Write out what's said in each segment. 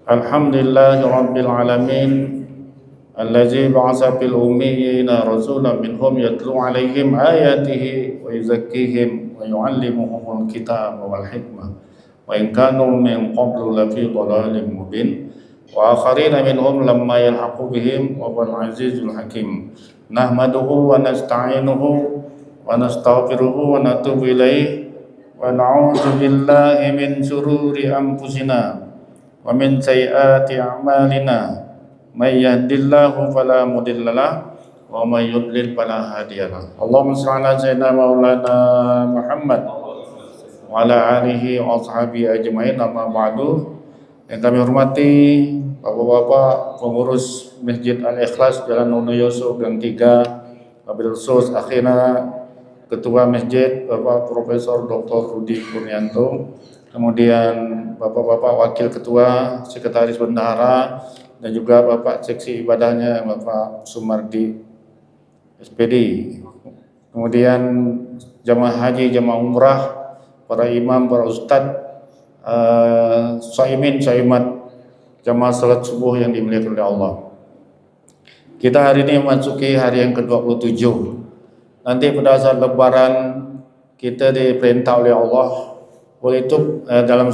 Alhamdulillahi Rabbil Alamin Allazi ba'asa fil ummiyina rasulan minhum yatlu alaihim ayatihi wa yuzakkihim wa yu'allimuhumul kitaba wal hikmah wa in kanu min qablu lafi dhalalin mubin wa akharina minhum lamma yalhaqu bihim wa huwal azizul hakim nahmaduhu wa nasta'inuhu wa nastaghfiruhu wa natubu ilaihi wa na'udzu billahi min shururi anfusina wa min sayyiati a'malina may yahdihillahu fala mudhillalah wa may yudlil fala hadiyalah. Allahumma shalli ala sayyidina maulana Muhammad wa ala alihi wa ashabihi ajmain, amma ba'du. Yang kami hormati Bapak-bapak pengurus Masjid Al-Ikhlas Jalan Wonoyoso Gang 3, wabil khusus akhirnya Ketua Masjid Bapak Profesor Dr. Rudi Kurnianto, kemudian Bapak-bapak Wakil Ketua, Sekretaris Bendahara, dan juga Bapak Seksi Ibadahnya Bapak Sumardi SPD, kemudian jamaah haji, jamaah umrah, para imam, para ustadz, shaimin, shaimat, jamaah salat subuh yang dimuliakan oleh Allah. Kita hari ini memasuki hari yang ke-27. Nanti pada saat lebaran kita diperintah oleh Allah, itu dalam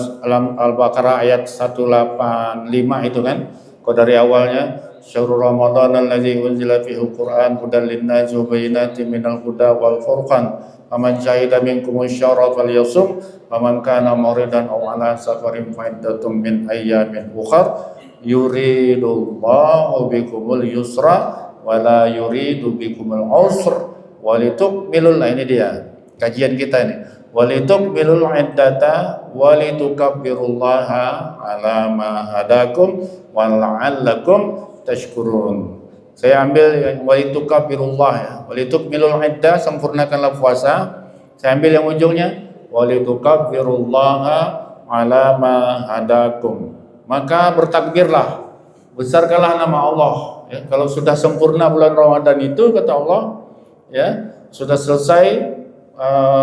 Al-Baqarah ayat 185 itu kan, kalau dari awalnya syahrul ramadan allazi unzila fihi al-Qur'an hudan lin-nasi wa bayyinatin minal huda wal furqan faman syahida minkum asy-syahra falyasum faman kana maridan aw ala safarin fa iddatun min ayyamin ukhra yuridullahu bikumul yusra wa la yuridu bikumul usra walitukmilul, ini dia kajian kita ini, walitukmilul iddata walitukabbirullaha ala ma hadakum wa la'allakum tashkurun. Saya ambil walitukabbirullah ya, walitukmilul iddah, sempurnakanlah puasa. Saya ambil yang ujungnya walitukabbirullaha ala ma hadakum, maka bertakbirlah, besarkanlah nama Allah ya. Kalau sudah sempurna bulan Ramadan itu, kata Allah ya, sudah selesai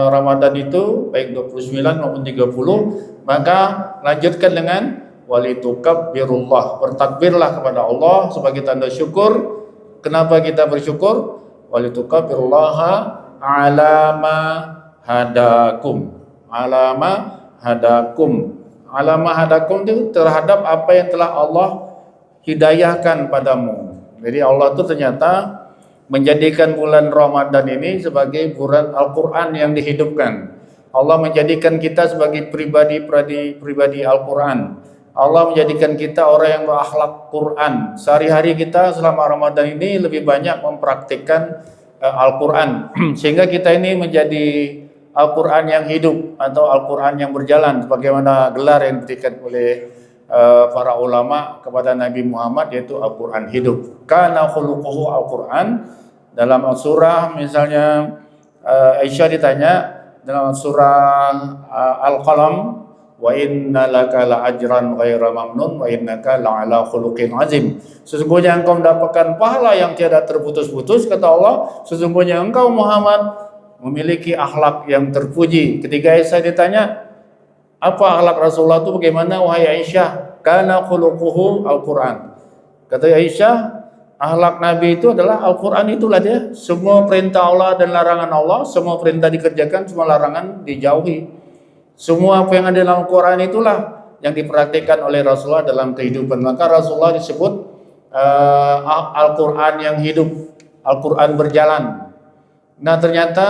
Ramadan itu baik 29 maupun 30, maka lanjutkan dengan walitukabbirullah, bertakbirlah kepada Allah sebagai tanda syukur. Kenapa kita bersyukur? Walitukabbirullaha ala ma hadakum, ala ma hadakum, ala ma hadakum itu terhadap apa yang telah Allah hidayahkan padamu. Jadi Allah itu ternyata menjadikan bulan Ramadan ini sebagai bulan Al-Quran yang dihidupkan. Allah menjadikan kita sebagai pribadi Al-Quran. Allah menjadikan kita orang yang berakhlak Quran. Sehari-hari kita selama Ramadan ini lebih banyak mempraktikkan Al-Quran, sehingga kita ini menjadi Al-Quran yang hidup atau Al-Quran yang berjalan, sebagaimana gelar yang diberikan oleh para ulama kepada Nabi Muhammad, yaitu Al-Quran hidup. Kana khuluquhu Al-Quran. Dalam surah misalnya Aisyah ditanya dalam surah Al-Qalam, wa inna laka la ajran ghaira mamnun wa innaka la ala khuluqin azim. Sesungguhnya engkau mendapatkan pahala yang tiada terputus-putus, kata Allah, sesungguhnya engkau Muhammad memiliki akhlak yang terpuji. Ketika Aisyah ditanya apa akhlak Rasulullah itu bagaimana, wahai Aisyah? Kana khuluquhu Al-Quran. Kata Aisyah, akhlak Nabi itu adalah Al-Quran, itulah dia. Semua perintah Allah dan larangan Allah, semua perintah dikerjakan, semua larangan dijauhi. Semua apa yang ada dalam Al-Quran itulah yang diperhatikan oleh Rasulullah dalam kehidupan. Maka Rasulullah disebut Al-Quran yang hidup, Al-Quran berjalan. Nah ternyata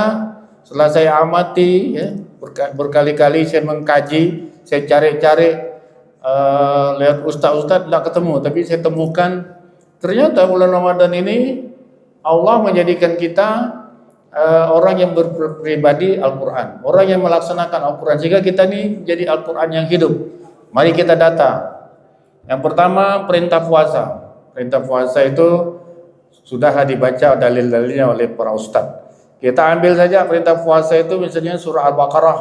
setelah saya amati ya, berkali-kali saya mengkaji, saya cari-cari, lihat ustaz-ustaz tidak ketemu, tapi saya temukan ternyata bulan Ramadan ini Allah menjadikan kita orang yang berpribadi Al-Quran, orang yang melaksanakan Al-Quran, sehingga kita ini jadi Al-Quran yang hidup. Mari kita data. Yang pertama, perintah puasa. Perintah puasa itu sudah dibaca dalil-dalilnya oleh para ustaz. Kita ambil saja perintah puasa itu, misalnya surah Al-Baqarah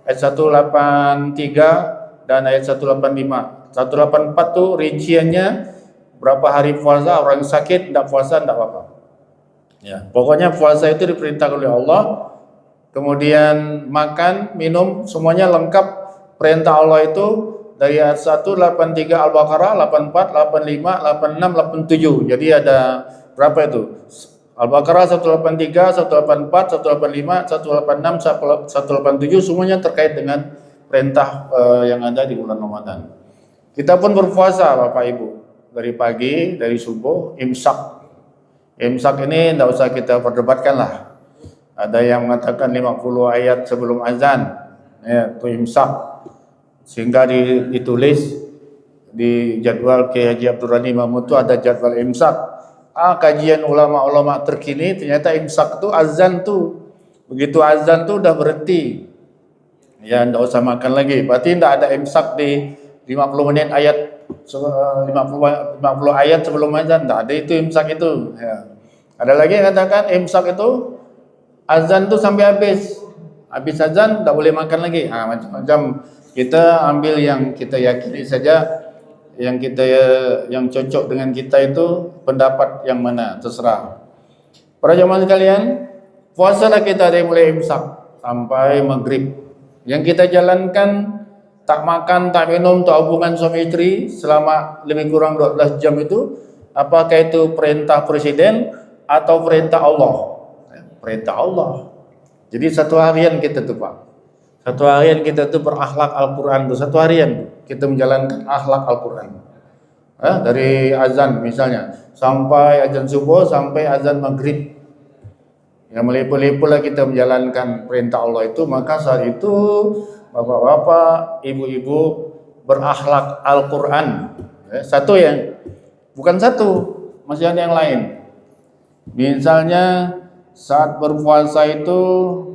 ayat 183 dan ayat 185. 184 tuh rinciannya berapa hari puasa, orang sakit tidak puasa tidak apa-apa. Ya, pokoknya puasa itu diperintah oleh Allah. Kemudian makan, minum semuanya lengkap perintah Allah itu dari ayat 183 Al-Baqarah, 84, 85, 86, 87. Jadi ada berapa itu? Al-Baqarah 183, 184, 185, 186, 187 semuanya terkait dengan perintah yang ada di bulan Ramadan. Kita pun berpuasa Bapak Ibu dari pagi, dari subuh, imsak. Imsak ini tidak usah kita perdebatkan lah. Ada yang mengatakan 50 ayat sebelum azan, ya, itu imsak. Sehingga ditulis di jadwal Kiai Haji Abdul Ghani Mahmud itu ada jadwal imsak. Kajian ulama-ulama terkini ternyata imsak itu azan tuh. Begitu azan tuh udah berhenti. Ya enggak usah makan lagi. Berarti enggak ada imsak di 50 menit ayat 50 ayat sebelum azan, enggak ada itu imsak itu. Ya. Ada lagi yang katakan imsak itu azan tuh sampai habis. Habis azan enggak boleh makan lagi. Macam-macam. Kita ambil yang kita yakini saja, yang cocok dengan kita itu pendapat yang mana terserah. Para jemaah sekalian, puasalah kita dari mulai imsak sampai maghrib. Yang kita jalankan tak makan, tak minum, tak hubungan suami istri selama lebih kurang 12 jam itu, apakah itu perintah presiden atau perintah Allah? Perintah Allah. Jadi satu harian kita tuh Pak. Satu harian kita tuh berakhlak Al-Quran tuh. Satu harian kita menjalankan akhlak Al-Quran. Dari azan misalnya sampai azan subuh sampai azan maghrib. Ya melepuh-lepuh lah kita menjalankan perintah Allah itu, maka saat itu bapak-bapak, ibu-ibu berakhlak Al-Quran. Satu ya, bukan satu, masih ada yang lain. Misalnya saat berpuasa itu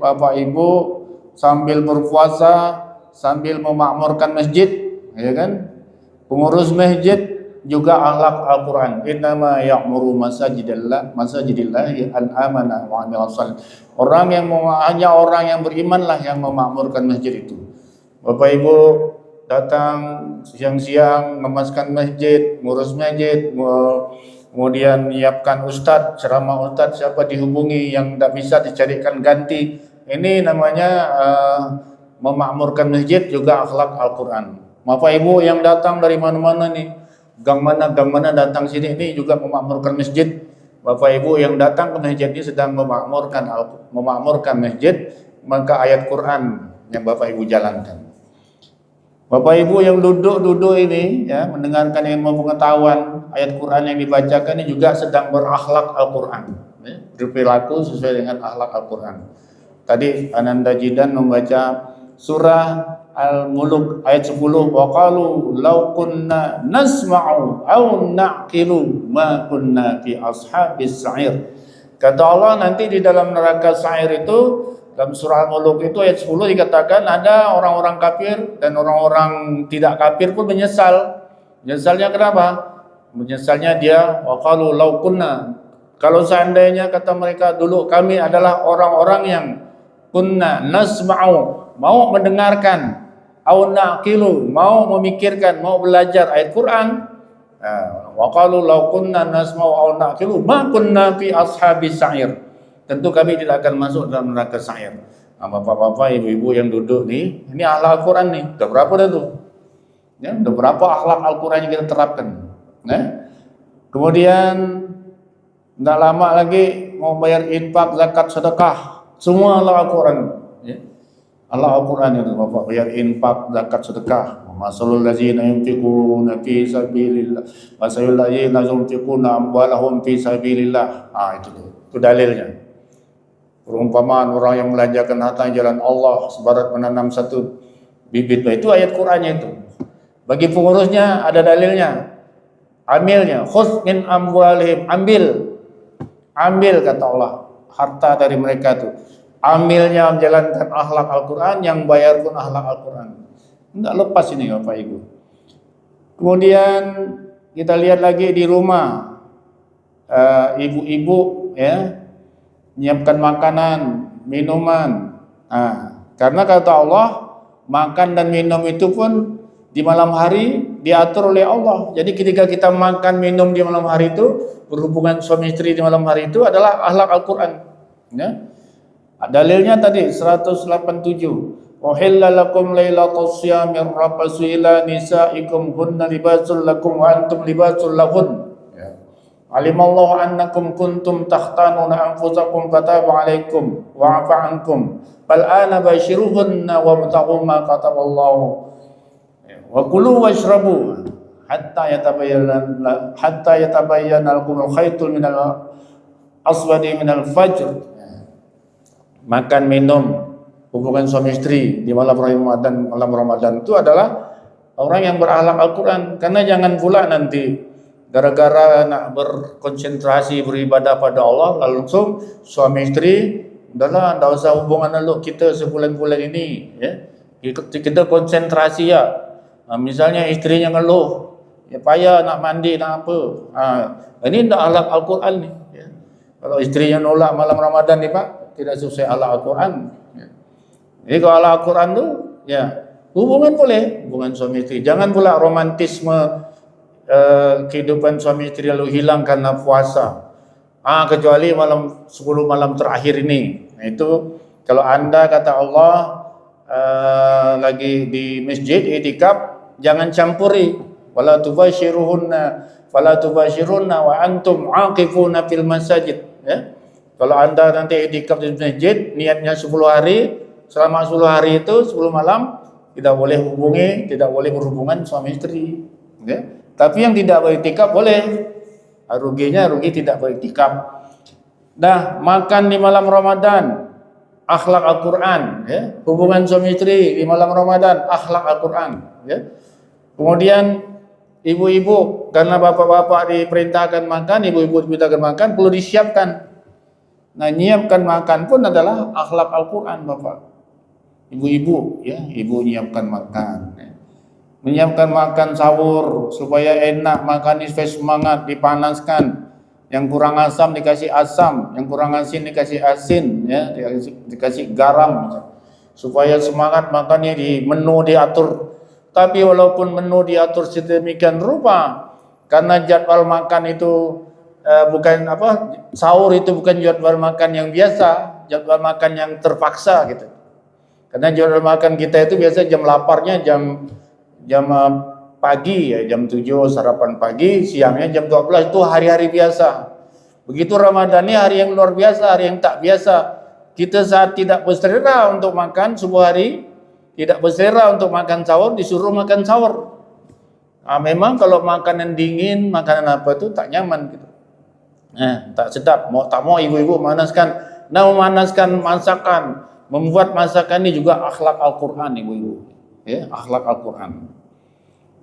bapak ibu sambil berpuasa sambil memakmurkan masjid, ya kan? Pengurus masjid juga akhlak Al-Quran. Innama ya'muru masajidillah an amana wa amila shalih. Hanya orang yang beriman lah yang memakmurkan masjid itu. Bapak Ibu datang siang-siang memaskan masjid, ngurus masjid, kemudian menyiapkan ustadz, ceramah ustadz, siapa dihubungi yang tidak bisa dicarikan ganti. Ini namanya memakmurkan masjid juga akhlak Al-Quran. Bapak Ibu yang datang dari mana-mana nih, gang mana datang sini, ini juga memakmurkan masjid. Bapak Ibu yang datang ke masjid ini sedang memakmurkan masjid, maka ayat Quran yang Bapak Ibu jalankan. Bapak Ibu yang duduk ini ya mendengarkan ilmu pengetahuan, ayat Quran yang dibacakan ini juga sedang berakhlak Al-Quran, ya, berperilaku sesuai dengan akhlak Al-Quran. Tadi Ananda Jidan membaca surah Al-Mulk ayat 10, wa qalu law kunna nasma'u aw na'qilu ma kunna fi ashabis sa'ir. Kata Allah nanti di dalam neraka sa'ir itu, dalam surah Al-Mulk itu ayat 10 dikatakan ada orang-orang kafir dan orang-orang tidak kafir pun menyesal. Menyesalnya kenapa? Menyesalnya dia wa qalu law kunna, kalau seandainya kata mereka dulu kami adalah orang-orang yang kunna nasma'u, mau mendengarkan, au naqilu, mau memikirkan, mau belajar ayat Quran. Wa qalu law kunna nasma'u au naqilu ma kunna fi ashabis sa'ir. Tentu kami tidak akan masuk dalam neraka sa'ir. Bapak-bapak, ibu-ibu yang duduk nih, ini akhlak Al-Quran nih. Udah berapa dah tuh? Ya, udah berapa akhlak Al-Quran yang kita terapkan? Nah, kemudian tidak lama lagi mau bayar infak, zakat, sedekah. Semua Allah Al-Quran, ya. Allah Al-Quran itu Bapak, bayar infak, zakat, sedekah. Masalul ladzina yunfiquna fi sabilillah, masalul ladzina yunfiquna amwalahum fi sabilillah. Itu dalilnya. Perumpamaan orang yang belanjakan harta jalan Allah sebarat menanam satu bibit, itu ayat Qurannya itu. Bagi pengurusnya ada dalilnya, amilnya, khudz min amwalihim, ambil kata Allah harta dari mereka tuh. Amilnya menjalankan akhlak Al-Quran, yang bayar pun akhlak Al-Quran. Enggak lepas ini Bapak Ibu. Kemudian kita lihat lagi di rumah, ibu-ibu ya menyiapkan makanan, minuman. Karena kata Allah, makan dan minum itu pun di malam hari diatur oleh Allah. Jadi ketika kita makan minum di malam hari itu, berhubungan suami istri di malam hari itu adalah akhlak Al-Quran. Ya. Dalilnya tadi 187. Uhilla lakum lailatus syamir rafasu ila nisaikum hunna libasul lakum wa antum libasul lahun. Alimallahu annakum kuntum takhtanuna anfusakum fataba alaikum wa afa ankum bal ana bashiruhunna wabtaghu ma kataballahu wa kulu washrabu hatta yatabayyana lakumul khaytul minal aswadi minal fajr. Makan minum hubungan suami istri di malam Ramadan itu adalah orang yang berakhlak Al-Quran. Karena jangan pula nanti gara-gara nak berkonsentrasi beribadah pada Allah langsung suami istri udahlah enggak usah hubungan dulu kita sebulan-bulan ini ya. Kita konsentrasi ya. Misalnya istrinya ngeluh ya payah nak mandi nak apa. Ini enggak akhlak Al-Quran nih ya. Kalau istrinya nolak malam Ramadan nih Pak, tidak sesuai akhlak Al-Quran ya. Jadi kalau akhlak Al-Quran tuh ya hubungan boleh, hubungan suami istri. Jangan pula romantisme kehidupan suami istri lalu hilang karena puasa. Kecuali 10 malam terakhir ini. Nah, itu kalau Anda kata Allah lagi di masjid i'tikaf, jangan campuri. Wala tubashirunna wa antum aqifuna fil masajid ya. Kalau Anda nanti i'tikaf di masjid, niatnya 10 hari, selama 10 hari itu 10 malam tidak boleh berhubungan suami istri ya. Tapi yang tidak beriktikaf boleh. Ruginya rugi tidak beriktikaf. Nah, makan di malam Ramadan, akhlak Al-Quran ya. Hubungan suami istri di malam Ramadan, akhlak Al-Quran ya. Kemudian ibu-ibu, karena bapak-bapak diperintahkan makan, ibu-ibu diperintahkan makan, perlu disiapkan. Nah, nyiapkan makan pun adalah akhlak Al-Quran Bapak. Ibu-ibu ya, ibu nyiapkan makan ya. Menyiapkan makan sahur supaya enak, makan supaya semangat, dipanaskan. Yang kurang asam dikasih asam, yang kurang asin dikasih asin, ya, dikasih garam, supaya semangat makannya di menu diatur. Tapi walaupun menu diatur sedemikian rupa, karena jadwal makan itu sahur itu bukan jadwal makan yang biasa, jadwal makan yang terpaksa gitu. Karena jadwal makan kita itu biasa jam laparnya jam pagi ya, jam 7 sarapan pagi, siangnya jam 12 itu hari-hari biasa. Begitu Ramadan ini hari yang luar biasa, hari yang tak biasa. Kita saat tidak berselera untuk makan subuh hari, tidak berselera untuk makan sahur, disuruh makan sahur. Memang kalau makanan dingin, makanan apa itu tak nyaman gitu. Tak sedap. Tak mau ibu-ibu memanaskan masakan, membuat masakan ini juga akhlak Al-Quran ibu-ibu. Ya, akhlak Al-Quran.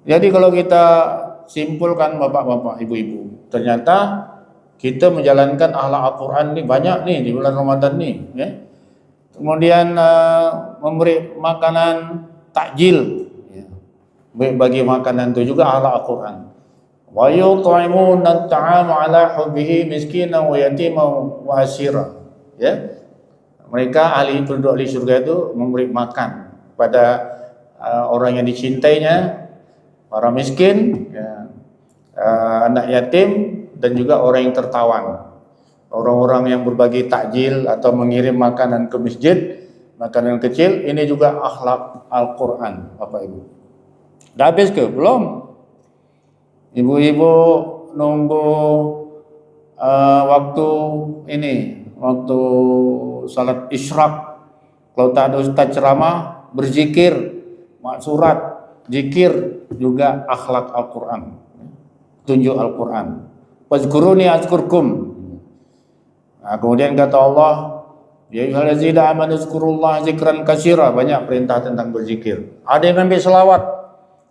Jadi kalau kita simpulkan bapak-bapak, ibu-ibu, ternyata kita menjalankan akhlak Al-Quran ini banyak nih di bulan Ramadan nih. Ya. Kemudian memberi makanan takjil. Ya. Bagi makanan itu juga akhlak Al-Quran. Wa yut'imuna at-ta'ama 'ala hubbihi miskinan wa yatiman wa asira. Ya. Mereka ahli penduduk di surga itu memberi makan pada orang yang dicintainya, orang miskin, ya, anak yatim, dan juga orang yang tertawan. Orang-orang yang berbagi takjil atau mengirim makanan ke masjid, makanan kecil, ini juga akhlak Al-Quran, Bapak Ibu. Dah habis ke? Belum? Ibu-ibu nunggu waktu salat isyraq. Kalau tak ada ustaz ceramah, berzikir, surat, zikir juga akhlak Al-Quran, tunjuk Al-Quran. Wazkuruni azkurkum. Kemudian kata Allah, ya ayyuhallazina amanu zkurullaha zikran katsira, banyak perintah tentang berzikir. Ada yang ambil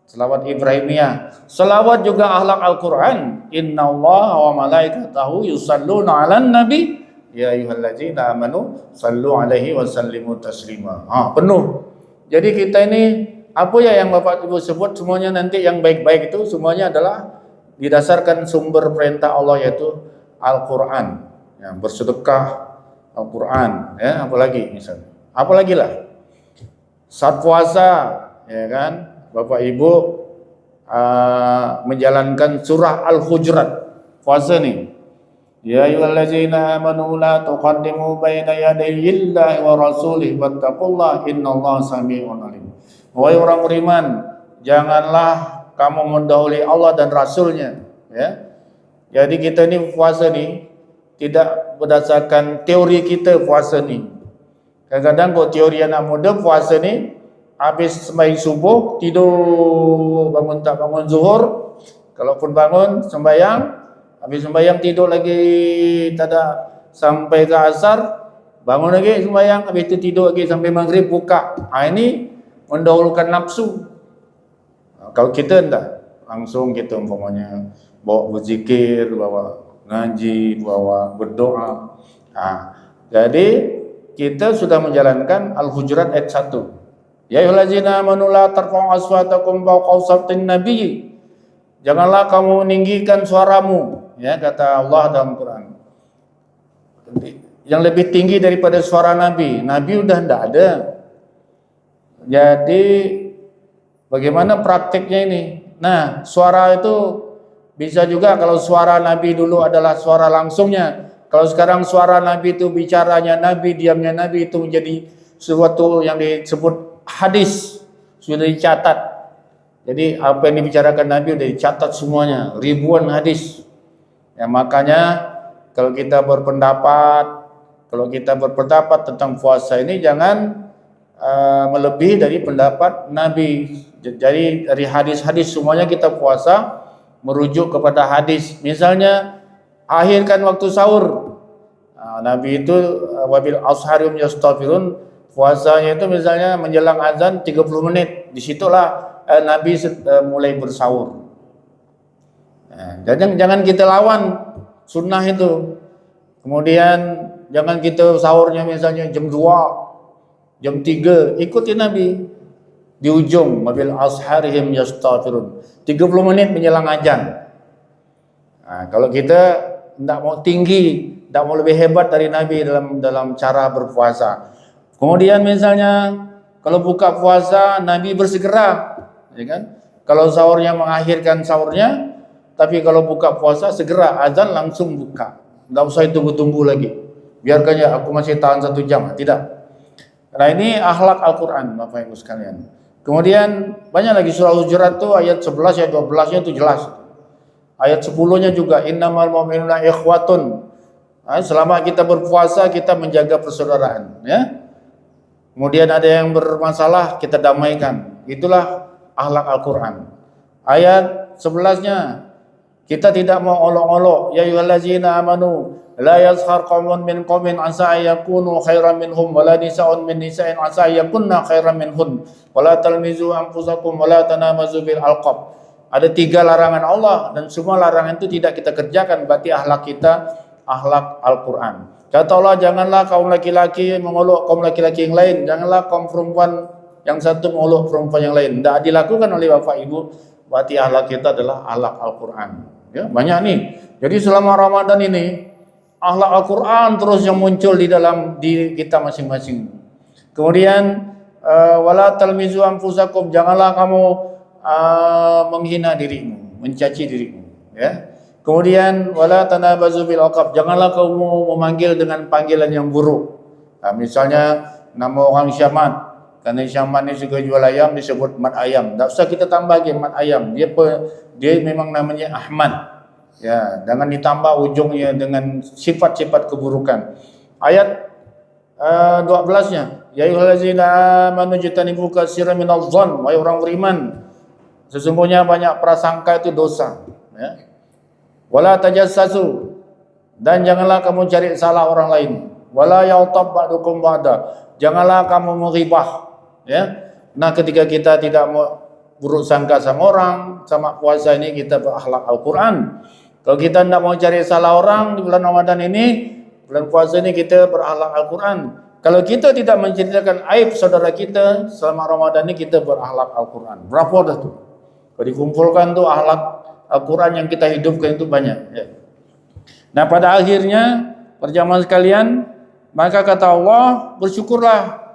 selawat Ibrahimiyah. Selawat juga akhlak Al-Quran. Innallaha wa malaikatahu yusalluna 'alan nabi ya ayyuhallazina amanu sallu 'alaihi wa sallimu taslima. Penuh. Jadi kita ini apa ya yang Bapak Ibu sebut semuanya nanti yang baik-baik itu semuanya adalah didasarkan sumber perintah Allah yaitu Al-Quran. Ya, bersedekah Al-Quran, ya, apalagi misalnya. Apalagi lah. Saat puasa, ya kan, Bapak Ibu menjalankan surah Al-Hujurat. Puasa nih. Ya ayyuhallazina amanu la tuqaddimu baina yadayillahi wa rasulih wattaqullaha innallaha samii'un alim. Wahai orang beriman, janganlah kamu mendahului Allah dan Rasulnya, ya. Jadi kita ni puasa ni tidak berdasarkan teori kita puasa ni. Kadang-kadang kalau teori anak muda puasa ni habis sembahyang subuh tidur, bangun tak bangun zuhur, kalaupun bangun sembahyang, habis sembahyang tidur lagi tak ada sampai ke asar, bangun lagi sembahyang, habis itu tidur lagi sampai maghrib buka. Ini mendahulukan nafsu. Kalau kita enggak, langsung kita umpamanya bawa berzikir, bawa ngaji, bawa berdoa. Jadi kita sudah menjalankan Al-Hujurat ayat 1. Ya ayyuhallazina amanu la tarfa'u aswatakum fawqa sawtin nabiy. Janganlah kamu meninggikan suaramu, ya kata Allah dalam Quran. Yang lebih tinggi daripada suara Nabi. Nabi udah tidak ada. Jadi bagaimana praktiknya ini? Nah, suara itu bisa juga kalau suara Nabi dulu adalah suara langsungnya. Kalau sekarang suara Nabi itu bicaranya Nabi, diamnya Nabi, itu menjadi sesuatu yang disebut hadis, sudah dicatat. Jadi apa yang dibicarakan Nabi sudah dicatat semuanya, ribuan hadis. Ya, makanya kalau kita berpendapat tentang puasa ini jangan melebihi dari pendapat Nabi. Jadi dari hadis-hadis semuanya kita puasa merujuk kepada hadis. Misalnya akhirkan waktu sahur. Nabi itu wabil asharum yastaghfirun, puasanya itu misalnya menjelang azan 30 menit. Disitulah Nabi mulai bersahur. Jangan kita lawan sunnah itu. Kemudian jangan kita sahurnya misalnya jam 2, jam 3, ikuti Nabi. Di ujung wabil asharihim yastaghfirun, 30 menit menjelang azan. Kalau kita tidak mau tinggi, tidak mau lebih hebat dari Nabi dalam cara berpuasa. Kemudian misalnya kalau buka puasa Nabi bersegera, ya kan? Kalau sahurnya mengakhirkan sahurnya, tapi kalau buka puasa segera azan langsung buka. Tidak usah tunggu-tunggu lagi. Biarkan ya aku masih tahan 1 jam, tidak. Nah ini akhlak Al-Quran, Bapak Ibu sekalian. Kemudian banyak lagi surah Hujurat itu ayat 11 ayat 12-nya itu jelas. Ayat 10-nya juga innamal mu'minuna ikhwatun. Selama kita berpuasa kita menjaga persaudaraan, ya. Kemudian ada yang bermasalah kita damaikan. Itulah akhlak Al-Quran. Ayat 11-nya kita tidak mau olok-olok. Ya ayyuhallazina amanu la yazhar qaumun min qaumin asa yakunu khairan minhum wala nisa'un min nisa'in asa yakunna khairan minhun wala talmizu anfusakum wala tanamazu bil alqab. Ada 3 larangan Allah dan semua larangan itu tidak kita kerjakan, berarti akhlak kita akhlak Al-Quran. Kata Allah, janganlah kaum laki-laki mengolok kaum laki-laki yang lain, janganlah kaum perempuan yang satu mengolok perempuan yang lain. Tidak dilakukan oleh Bapak Ibu, berarti akhlak kita adalah akhlak Al-Quran. Ya, banyak nih. Jadi selama Ramadan ini akhlak Al-Quran terus yang muncul di dalam diri kita masing-masing. Kemudian wala talmizu anfusakum, janganlah kamu menghina dirimu, mencaci dirimu, ya. Kemudian wala tanabazu bil alqab, janganlah kamu memanggil dengan panggilan yang buruk. Misalnya nama orang Syamat, karena Syamat ni suka jual ayam disebut Mat Ayam. Tak usah kita tambah lagi Mat Ayam. Dia memang namanya Ahmad. Ya, jangan ditambah ujungnya dengan sifat-sifat keburukan. Ayat 12-nya, ya ayyuhallazina amanu jtanibu katsiran minadh dhann, wahai orang beriman, sesungguhnya banyak prasangka itu dosa, ya. Wala tajassasu, dan janganlah kamu cari salah orang lain. Wala yautab ba'dukum ba'da, janganlah kamu menghibah, ya. Nah, ketika kita tidak mau buruk sangka sama orang, sama puasa ini kita berakhlak Al-Quran. Kalau kita tidak mau cari salah orang di bulan Ramadan ini, bulan puasa ini kita berakhlak Al-Quran. Kalau kita tidak menceritakan aib saudara kita selama Ramadan ini, kita berakhlak Al-Quran. Berapa dah tuh? Kalau dikumpulkan tuh akhlak Al-Quran yang kita hidupkan itu banyak, ya. Nah, pada akhirnya perjamaah sekalian, maka kata Allah, bersyukurlah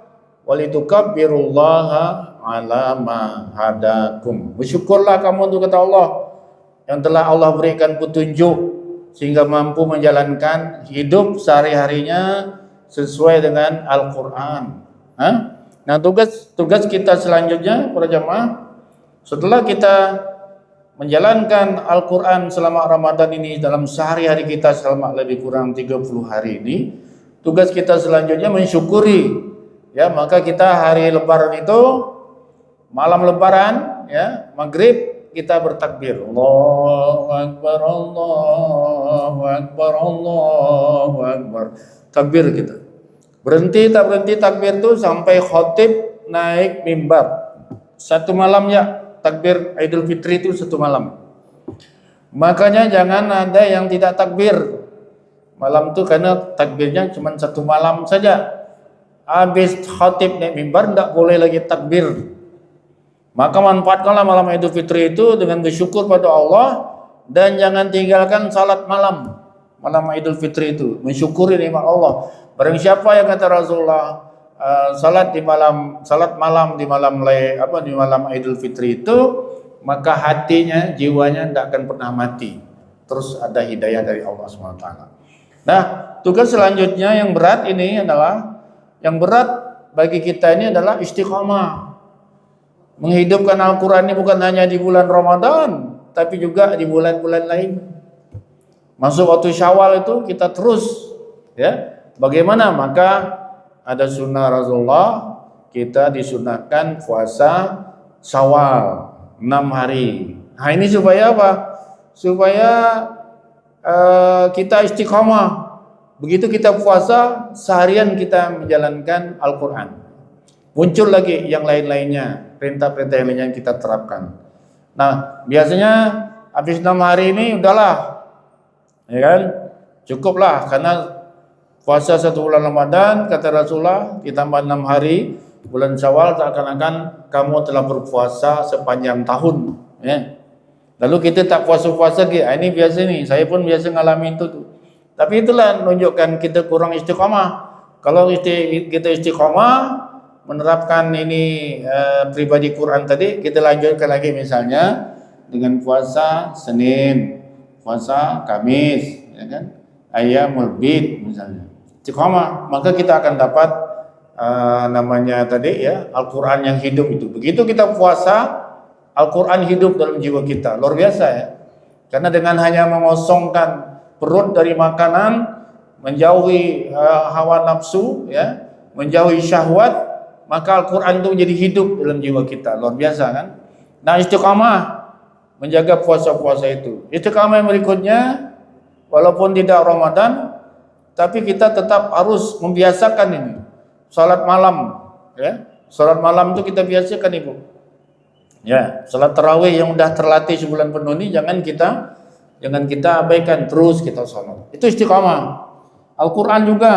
walitukabbirullaha ala ma hadakum. Bersyukurlah kamu untuk kata Allah yang telah Allah berikan petunjuk sehingga mampu menjalankan hidup sehari-harinya sesuai dengan Al-Quran. Nah, tugas kita selanjutnya para jamaah, setelah kita menjalankan Al-Quran selama Ramadan ini dalam sehari-hari kita selama lebih kurang 30 hari ini, tugas kita selanjutnya mensyukuri, ya. Maka kita hari Lebaran itu, malam Lebaran, ya, maghrib kita bertakbir, Allahu Akbar, Allahu Akbar, Allahu Akbar, takbir kita. Berhenti tak berhenti takbir itu sampai khotib naik mimbar. Satu malam ya, takbir Idul Fitri itu satu malam. Makanya jangan ada yang tidak takbir malam itu, karena takbirnya cuma satu malam saja. Habis khotib naik mimbar tidak boleh lagi takbir. Maka manfaatkanlah malam Idul Fitri itu dengan bersyukur pada Allah, dan jangan tinggalkan salat malam Idul Fitri itu, mensyukuri nikmat Allah. Barang siapa yang kata Rasulullah, salat malam di malam Idul Fitri itu, maka hatinya, jiwanya tidak akan pernah mati. Terus ada hidayah dari Allah SWT. Nah, tugas selanjutnya yang berat bagi kita ini adalah istiqomah. Menghidupkan Al-Quran ini bukan hanya di bulan Ramadan, tapi juga di bulan-bulan lain. Masuk waktu Syawal itu kita terus, ya. Bagaimana? Maka ada sunnah Rasulullah, kita disunahkan puasa Syawal 6 hari. Nah, ini supaya apa? Supaya kita istiqomah. Begitu kita puasa, seharian kita menjalankan Al-Quran. Muncul lagi yang lain-lainnya, perintah-perintah yang lainnya yang kita terapkan. Nah, biasanya habis 6 hari ini udahlah, ya kan? Cukuplah, karena puasa satu bulan Ramadan, kata Rasulullah, ditambah 6 hari, bulan Syawal seakan-akan kamu telah berpuasa sepanjang tahun, ya. Lalu kita tak puasa-puasa lagi. Ini biasa nih, saya pun biasa ngalami itu tuh. Tapi itulah menunjukkan kita kurang istiqomah. Kalau kita istiqomah menerapkan ini pribadi Quran tadi, kita lanjutkan lagi misalnya dengan puasa Senin, puasa Kamis, ya kan? Ayyamul Bid misalnya. Istiqomah, maka kita akan dapat namanya tadi, ya, Al-Quran yang hidup itu. Begitu kita puasa, Al-Quran hidup dalam jiwa kita. Luar biasa, ya. Karena dengan hanya mengosongkan perut dari makanan, menjauhi hawa nafsu, ya, menjauhi syahwat, maka Al-Quran itu menjadi hidup dalam jiwa kita. Luar biasa, kan? Nah, istiqamah menjaga puasa-puasa itu. Istiqamah yang berikutnya, walaupun tidak Ramadan, tapi kita tetap harus membiasakan ini. Salat malam, ya. Salat malam itu kita biasakan, Ibu. Ya, salat tarawih yang udah terlatih sebulan penuh ini jangan kita abaikan, terus kita salat. Itu istiqamah. Al-Quran juga.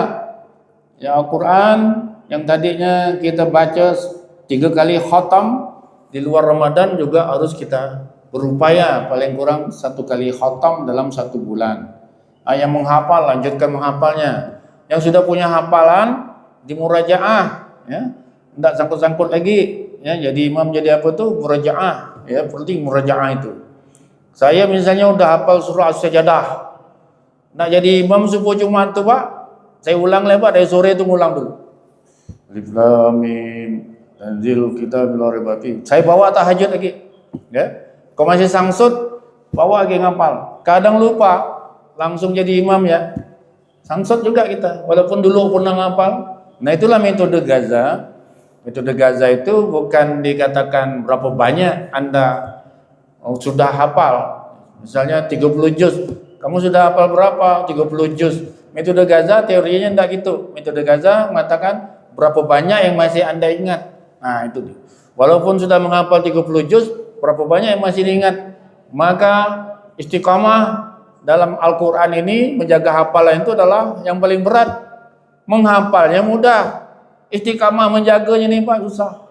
Ya, Al-Quran yang tadinya kita baca 3 kali khatam, di luar Ramadan juga harus kita berupaya paling kurang 1 kali khatam dalam 1 bulan. Yang menghafal, lanjutkan menghafalnya. Yang sudah punya hafalan, dimurajaah, ya. Tidak sangkut-sangkut lagi, ya. Jadi imam jadi apa tuh? Murajaah, ya. Penting murajaah itu. Saya misalnya udah hafal surah As-Sajdah, nak jadi imam subuh Jumat tuh, Pak, saya ulang lebar dari sore itu, ngulang dulu. Alif Lam Mim Tanzilul Kitab la raiba fiih. Saya bawa tahajud lagi, ya. Kalau masih sangsut, bawa lagi ngapal. Kadang lupa, langsung jadi imam, ya. Sangsut juga kita, walaupun dulu pernah ngapal. Nah, itulah metode Gaza. Metode Gaza itu bukan dikatakan berapa banyak Anda sudah hafal. Misalnya 30 juz. Kamu sudah hafal berapa? 30 juz. Metode Gaza teorinya enggak gitu. Metode Gaza mengatakan berapa banyak yang masih Anda ingat. Nah, itu dia. Walaupun sudah menghafal 30 juz, berapa banyak yang masih diingat. Maka istiqamah dalam Al-Quran ini, menjaga hafalan itu adalah yang paling berat. Menghafalnya mudah, istiqamah menjaganya nih, Pak, susah.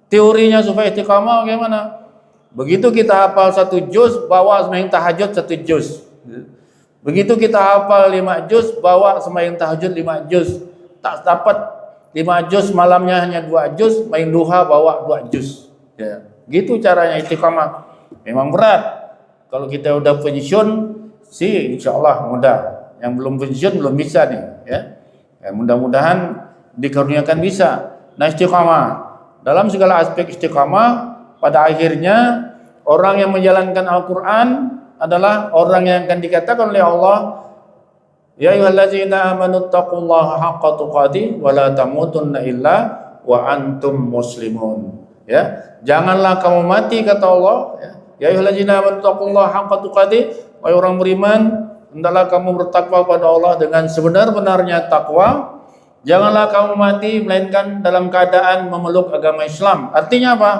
Teorinya supaya istiqamah bagaimana? Begitu kita hafal 1 juz, bawa sembahyang tahajud 1 juz. Begitu kita hafal 5 juz, bawa sembahyang tahajud 5 juz. Tak dapat 5 juz, malamnya hanya 2 juz, main duha bawa 2 juz. Ya. Gitu caranya istiqamah. Memang berat. Kalau kita udah pensiun, insyaallah mudah. Yang belum pensiun belum bisa nih, ya. Mudah-mudahan dikaruniakan bisa. Nah, istiqamah. Dalam segala aspek istiqamah, pada akhirnya orang yang menjalankan Al-Quran adalah orang yang akan dikatakan oleh Allah, ya ayyuhallazina amanu taqullaha haqqa tuqatih wa la tamutunna illa wa antum muslimun. Ya, janganlah kamu mati, kata Allah, ya ayyuhallazina amanu taqullaha haqqa tuqatih, wahai orang beriman, hendaklah kamu bertakwa pada Allah dengan sebenar-benarnya takwa. Janganlah kamu mati melainkan dalam keadaan memeluk agama Islam. Artinya apa?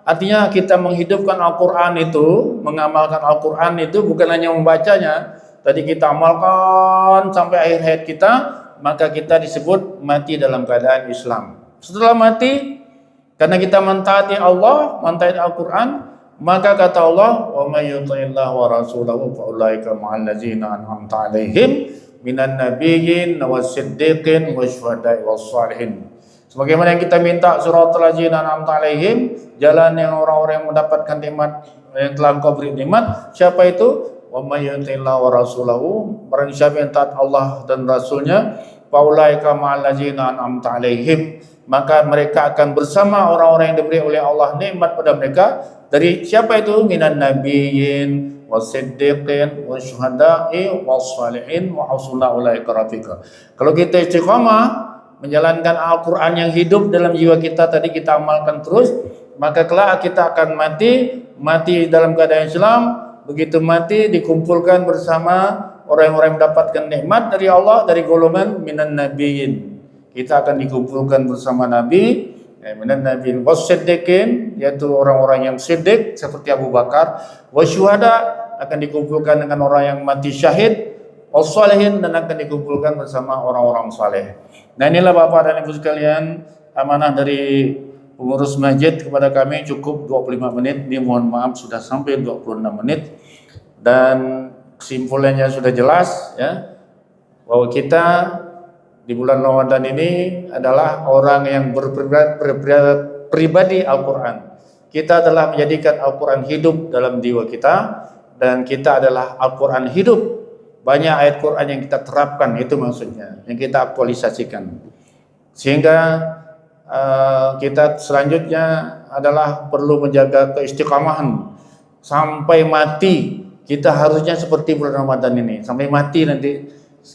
Artinya kita menghidupkan Al-Quran itu, mengamalkan Al-Quran itu bukan hanya membacanya. Tadi kita amalkan sampai akhir hayat kita, maka kita disebut mati dalam keadaan Islam. Setelah mati, karena kita mentaati Allah, mentaati Al-Quran, maka kata Allah, wa may yuti'illah wa rasulahu fa ulaika ma'al ladzina an'amta 'alaihim minan nabiyyin was-siddiqin wasyuhada'i was-shalihin. Sebagaimana yang kita minta suratul ladzina an'amta 'alaihim, jalan yang orang-orang yang mendapatkan nikmat yang telah Engkau beri nikmat. Siapa itu? Wa may yuti'illah wa rasulahu, barang siapa yang taat Allah dan Rasulnya, fa ulaika ma'al ladzina an'amta 'alaihim, maka mereka akan bersama orang-orang yang diberi oleh Allah nikmat pada mereka. Dari siapa itu? Minan nabiyyin wasiddiqin wasyuhada'i wassalihin wa hasuna ulaika rafiqa. Kalau kita istiqamah menjalankan Al-Quran yang hidup dalam jiwa kita, tadi kita amalkan terus, maka kelak kita akan mati dalam keadaan Islam. Begitu mati dikumpulkan bersama orang-orang yang mendapatkan nikmat dari Allah, dari golongan minan nabiyyin. Kita akan dikumpulkan bersama Nabi, minan nabiyyin wasiddiqin, yaitu orang-orang yang siddiq seperti Abu Bakar, wasyuhada, akan dikumpulkan dengan orang yang mati syahid, wassalihin, dan akan dikumpulkan bersama orang-orang saleh. Nah, inilah Bapak dan Ibu sekalian, amanah dari pengurus masjid kepada kami cukup 25 menit. Ini mohon maaf sudah sampai 26 menit. Dan kesimpulannya sudah jelas, ya, bahwa kita di bulan Ramadan ini adalah orang yang berpribadi Al-Quran. Kita telah menjadikan Al-Quran hidup dalam jiwa kita, dan kita adalah Al-Quran hidup. Banyak ayat Quran yang kita terapkan, itu maksudnya, yang kita aktualisasikan. Sehingga kita selanjutnya adalah perlu menjaga keistiqamahan sampai mati. Kita harusnya seperti bulan Ramadan ini, sampai mati nanti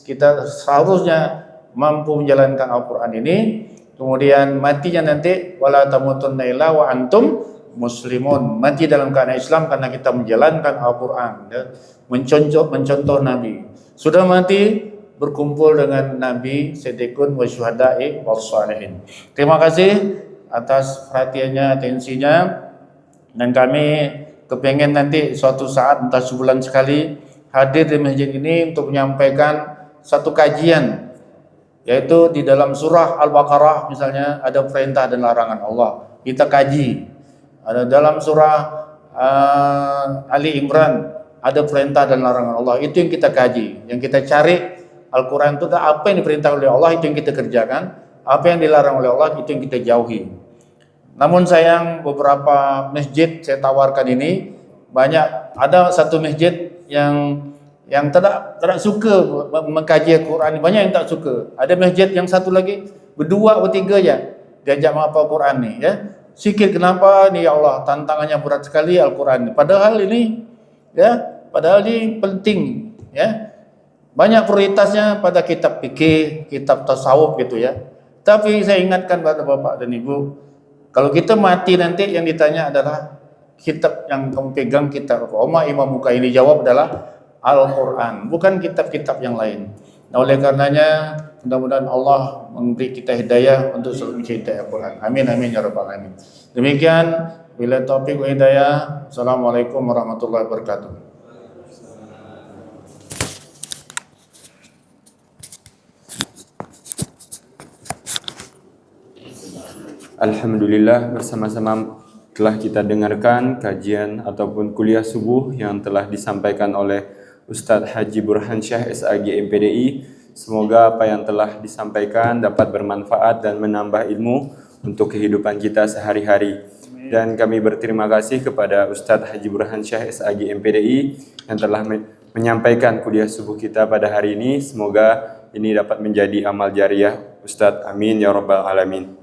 kita seharusnya mampu menjalankan Al-Quran ini. Kemudian matinya nanti wala tamutunna illa wa antum muslimun, mati dalam keadaan Islam karena kita menjalankan Al-Quran, ya, mencontoh Nabi. Sudah mati berkumpul dengan Nabi, siddiqun wa syuhada'i wassalihin. Terima kasih atas perhatiannya, atensinya, dan kami kepengen nanti suatu saat, entah sebulan sekali, hadir di masjid ini untuk menyampaikan satu kajian, yaitu di dalam surah Al-Baqarah misalnya ada perintah dan larangan Allah, kita kaji. Ada dalam surah Ali Imran ada perintah dan larangan Allah, itu yang kita kaji, yang kita cari. Al-Quran itu apa yang diperintah oleh Allah, itu yang kita kerjakan. Apa yang dilarang oleh Allah, itu yang kita jauhi. Namun sayang, beberapa masjid saya tawarkan ini, ada satu masjid yang tidak suka mengkaji Al-Quran, banyak yang tak suka. Ada masjid yang satu lagi berdua bertiga ya diajak menghafal Quran ni, ya. Sikit kenapa ni, ya Allah, tantangannya berat sekali Al-Quran ni. Padahal ini penting, ya. Banyak prioritasnya pada kitab fikih, kitab tasawuf gitu, ya. Tapi saya ingatkan pada Bapak dan Ibu, kalau kita mati nanti yang ditanya adalah kitab yang kamu pegang, kitab apa? Imam Muka ini jawab adalah Al-Quran, bukan kitab-kitab yang lain. Nah, oleh karenanya mudah-mudahan Allah memberi kita hidayah untuk selalu mencintai Al-Quran. Amin amin ya rabbal alamin. Demikian, bila taufik wa hidayah. Assalamualaikum warahmatullahi wabarakatuh. Alhamdulillah, bersama-sama telah kita dengarkan kajian ataupun kuliah subuh yang telah disampaikan oleh Ustadz Haji Burhansyah SAG MPDI. Semoga apa yang telah disampaikan dapat bermanfaat dan menambah ilmu untuk kehidupan kita sehari-hari. Dan kami berterima kasih kepada Ustadz Haji Burhansyah SAG MPDI yang telah menyampaikan kuliah subuh kita pada hari ini. Semoga ini dapat menjadi amal jariah Ustadz. Amin ya rabbal alamin.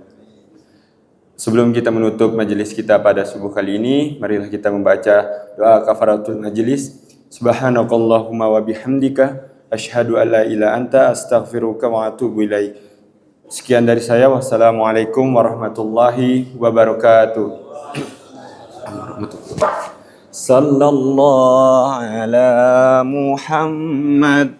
Sebelum kita menutup majelis kita pada subuh kali ini, marilah kita membaca doa kafaratul majelis. Subhanakallahumma wa bihamdika asyhadu an la ilaha anta astaghfiruka wa atubu ilaik. Sekian dari saya. Wassalamualaikum warahmatullahi wabarakatuh. Sallallahu ala Muhammad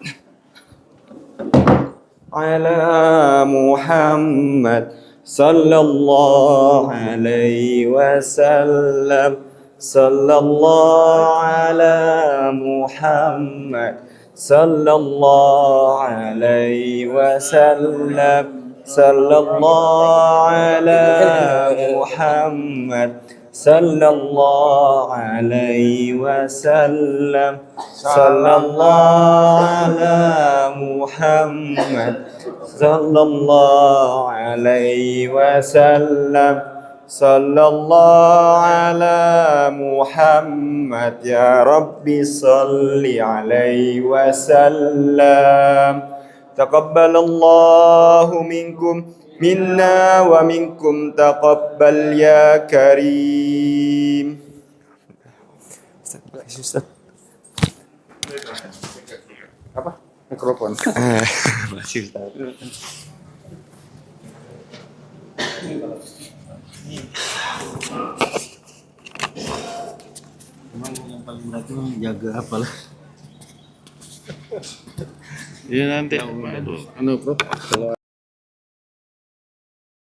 sallallahu alaihi wasallam. Sallallahu ala Muhammad sallallahu alaihi wasallam. Sallallahu ala Muhammad sallallahu alaihi wasallam. Sallallahu ala Muhammad sallallahu alaihi wasallam. Sallallahu ala Muhammad ya Rabbi salli alaihi wasallam. Taqabbalallahu minkum minna wa minkum taqabbal ya karim. Apa? Mikrofon. Masih Ustaz. Emang yang paling berat itu jaga apalah. Iya nanti. Anu, Bro.